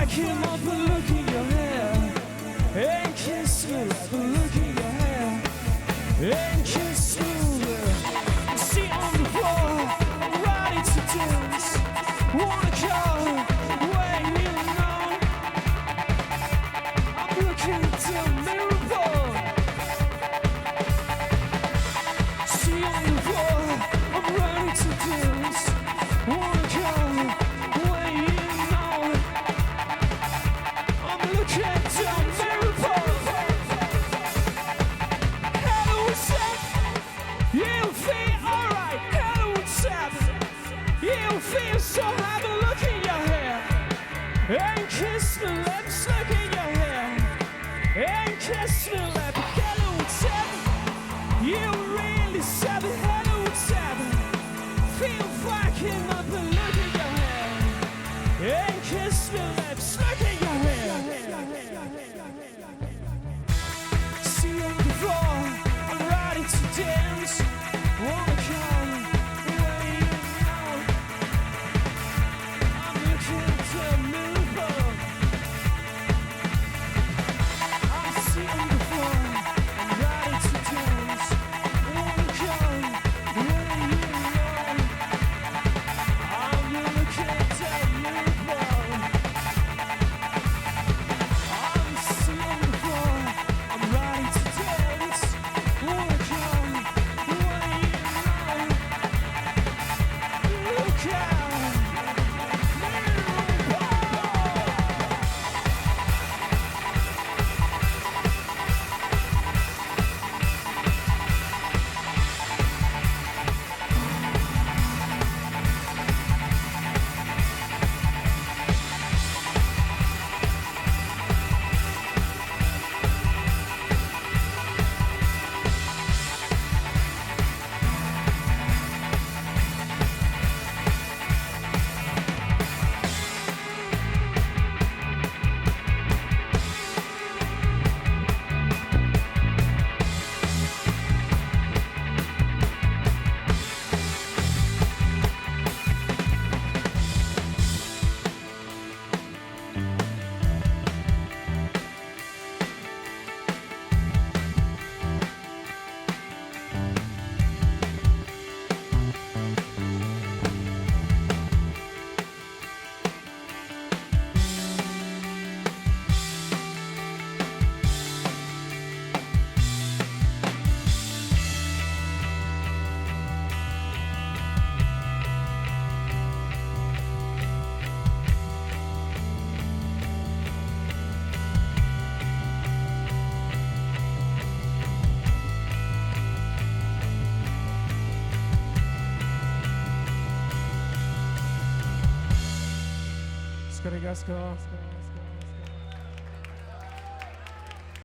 fucking up and look in your hair. And kiss me like a look in your hair. And kiss me. Sit on the floor, I'm ready to dance. Wanna go where you know. I'm looking into a mirror. Sit on the floor, I'm ready to dance. Wanna go where you know. I'm looking into a mirror. Hello, what's up? You feel alright? Hello, what's up? You feel so happy, look in your hair. And kiss me, let's look in your hair. And kiss me, let me. Hello, what's up? You really said it. Hello, what's up? Feel fucking up and look in your hair. And kiss me, let's look in your hair. See on the floor, I'm ready to dance. Wanna come where you know. I'm looking to move on. I see on the floor, I'm ready to dance. Wanna come where you know. I'm looking to move on. I see on the floor, I'm ready to dance. Wanna come where you know. Look out. Skorigasko.